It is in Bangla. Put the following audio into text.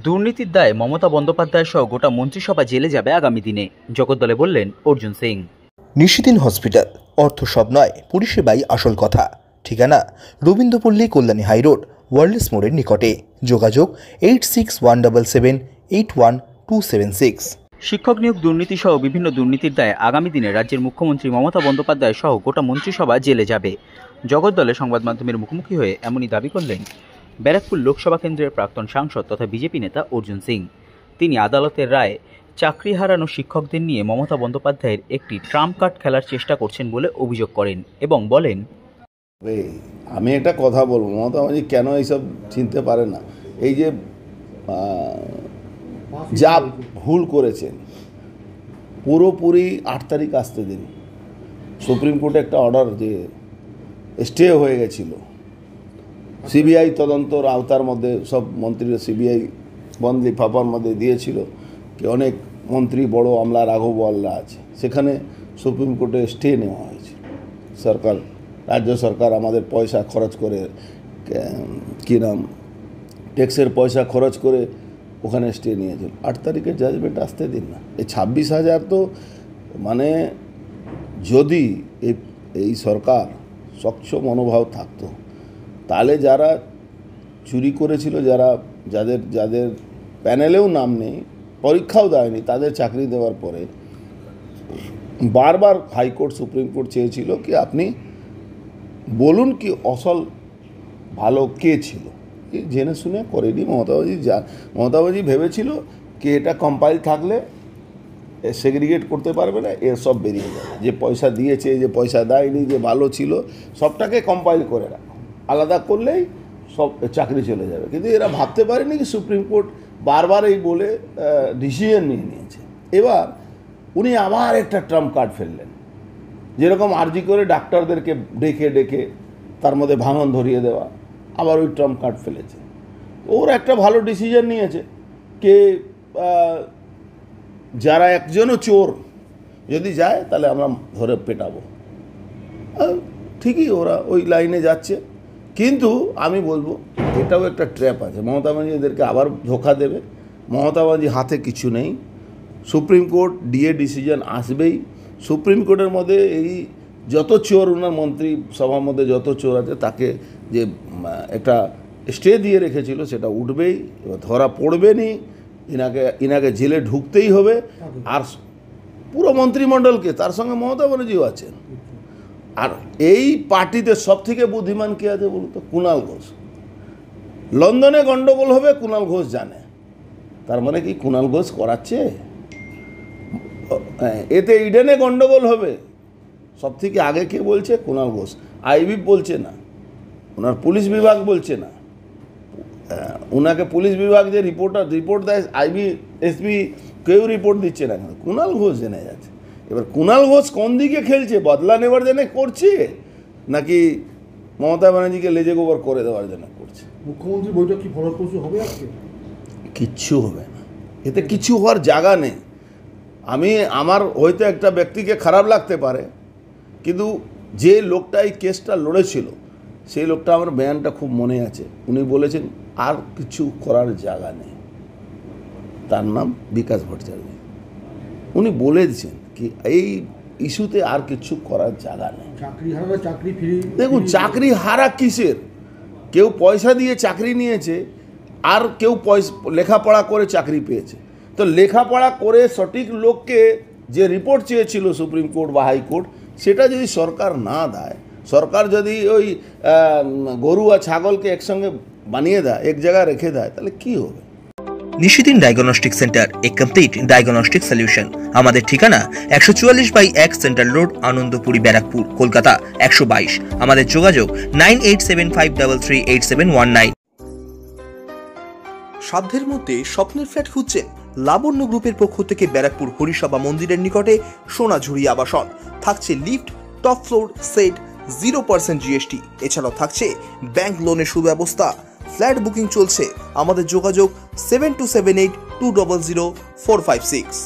দুর্নীতির দায়ে মমতা বন্দ্যোপাধ্যায় সহ গোটা মন্ত্রিসভা জেলে যাবে আগামী দিনে, জগদ্দলে বললেন অর্জুন সিং। নিশিদিন হসপিটাল, অর্থ সব নয়, পরিষেবাই আসল কথা। ঠিকানা রবীন্দ্রপল্লী, কল্যাণী হাইরোড, ওয়ার্ল্ডস মোড়ের নিকটে। যোগাযোগ 8617781276। শিক্ষক নিয়োগ দুর্নীতি সহ বিভিন্ন দুর্নীতির দায়ে আগামী দিনে রাজ্যের মুখ্যমন্ত্রী মমতা বন্দ্যোপাধ্যায় সহ গোটা মন্ত্রিসভা জেলে যাবে। জগদ্দলে সংবাদ মাধ্যমের মুখোমুখি হয়ে এমনই দাবি করলেন ব্যারাকপুর লোকসভা কেন্দ্রের প্রাক্তন সাংসদ তথা বিজেপি নেতা অর্জুন সিং। তিনি আদালতের রায়ে চাকরি হারানো শিক্ষকদের নিয়ে মমতা বন্দ্যোপাধ্যায়ের একটি ট্রাম্প কার্ড খেলার চেষ্টা করছেন বলে অভিযোগ করেন এবং বলেন, আমি একটা কথা বলবো, মমতা ব্যানার্জি কেন এইসব চিনতে পারে না? এই যে যা ভুল করেছেন পুরোপুরি 8 তারিখ আসতে দিন। সুপ্রিম কোর্টে একটা অর্ডার যে স্টে হয়ে গেছিল, সিবিআই তদন্তর আওতার মধ্যে সব মন্ত্রীরা সিবিআই বন্দ লিফাফার মধ্যে দিয়েছিল কি অনেক মন্ত্রী বড় আমলা রাঘবওয়ালরা আছে, সেখানে সুপ্রিম কোর্টে স্টে নেওয়া হয়েছে। সরকার, রাজ্য সরকার আমাদের পয়সা খরচ করে, কী নাম, ট্যাক্সের পয়সা খরচ করে ওখানে স্টে নিয়েছিল। 8 তারিখের জাজমেন্ট আসতে দিন না। এই 26,000 তো মানে যদি এই সরকার স্বচ্ছ মনোভাব থাকতো তাহলে যারা চুরি করেছিল, যাদের প্যানেলেও নাম নেই, পরীক্ষাও দেয়নি, তাদের চাকরি দেওয়ার পরে বারবার হাইকোর্ট সুপ্রিম কোর্ট চেয়েছিল কি আপনি বলুন কি অসল ভালো কে ছিল। জেনে শুনে করেনি মমতা ব্যানার্জি ভেবেছিল কি এটা কম্পাইল থাকলে সেগ্রিগেট করতে পারবে না, এর সব বেরিয়ে যাবে, যে পয়সা দিয়েছে, যে পয়সা দেয়নি, যে ভালো ছিল, সবটাকে কম্পাইল করে রাখো, আলাদা করলেই সব চাকরি চলে যাবে। কিন্তু এরা ভাবতে পারেনি কি সুপ্রিম কোর্ট বারবার এই বলে ডিসিশন নিয়ে নিয়েছে। এবার উনি আবার একটা ট্রাম্প কার্ড ফেললেন, যেরকম আর্জি করে ডাক্তারদেরকে ডেকে তার মধ্যে ভাঙন ধরিয়ে দেওয়া, আবার ওই ট্রাম্প কার্ড ফেলেছে। ওর একটা ভালো ডিসিশন নিয়েছে কে যারা একজনও চোর যদি যায় তাহলে আমরা ধরে পেটাবো। ঠিকই ওরা ওই লাইনে যাচ্ছে, কিন্তু আমি বলবো এটাও একটা ট্র্যাপ আছে। মমতা ব্যানার্জি এদেরকে আবার ধোঁকা দেবে। মমতা ব্যানার্জি হাতে কিছু নেই, সুপ্রিম কোর্ট ডিএ ডিসিশন আসবেই। সুপ্রিম কোর্টের মধ্যে এই যত চোর, ওনার মন্ত্রী সভার মধ্যে যত চোর আছে তাকে যে একটা স্টে দিয়ে রেখেছিল সেটা উঠবেই, এবার ধরা পড়বে নি, ইনাকে জেলে ঢুকতেই হবে। আর পুরো মন্ত্রিমণ্ডলকে, তার সঙ্গে মমতা ব্যানার্জিও আছেন। আর এই পার্টিতে সব থেকে বুদ্ধিমান কে আছে বলতো? কুণাল ঘোষ। লন্ডনে গন্ডগোল হবে কুণাল ঘোষ জানে, তার মানে কি কুণাল ঘোষ করাচ্ছে? এতে ইডেনে গন্ডগোল হবে, সব থেকে আগে কে বলছে? কুণাল ঘোষ। আইবি বলছে না, ওনার পুলিশ বিভাগ বলছে না, ওনাকে পুলিশ বিভাগ যে রিপোর্ট দেয়, আইবি এসপি কেউ রিপোর্ট দিচ্ছে না, কুণাল ঘোষ জেনে যাচ্ছে। এবার কুণাল ঘোষ কোন দিকে খেলছে? বদলা নেবার জন্য করছে নাকি মমতা ব্যানার্জিকে লেজে গোবর করে দেওয়ার জন্য করছে? মুখ্যমন্ত্রী বৈঠক কি ফলপ্রসূ হবে আজকে? কিচ্ছু হবে না, এতে কিছু হওয়ার জায়গা নেই। আমার হয়তো একটা ব্যক্তিকে খারাপ লাগতে পারে, কিন্তু যে লোকটা এই কেসটা লড়েছিল সেই লোকটা, আমার বয়ানটা খুব মনে আছে, উনি বলেছেন আর কিছু করার জায়গা নেই। তার নাম বিকাশ ভট্টাচার্য। উনি বলে দিয়েছেন কি এই ইস্যুতে আর কিছু করার জায়গা নেই। দেখুন, চাকরি হারা কিসের? কেউ পয়সা দিয়ে চাকরি নিয়েছে, আর কেউ লেখাপড়া করে চাকরি পেয়েছে। তো লেখাপড়া করে সঠিক লোককে যে রিপোর্ট চেয়েছিল সুপ্রিম কোর্ট বা হাইকোর্ট, সেটা যদি সরকার না দেয়, সরকার যদি ওই গরু আর ছাগলকে একসঙ্গে বানিয়ে দেয়, এক জায়গায় রেখে দেয়, তাহলে কি হবে? নিশিদিন ডায়াগনস্টিক সেন্টার, এ কমপ্লিট ডায়াগনস্টিক সলিউশন। আমাদের ঠিকানা 144/1 সেন্ট্রাল রোড, আনন্দপুরি, ব্যারাকপুর, কলকাতা 122। আমাদের যোগাযোগ 9875338719। সাধ্যের মধ্যে স্বপ্নের ফ্ল্যাট খুঁজছেন? লাবণ্য গ্রুপের পক্ষ থেকে ব্যারাকপুর হরিসভা মন্দিরের নিকটে সোনাঝুরি আবাসন। থাকছে lift, top floor, set, 0% GST. এছাড়াও থাকছে ব্যাংক লোনের সুব্যবস্থা। ফ্ল্যাট বুকিং চলছে। আমাদের যোগাযোগ 7278200456।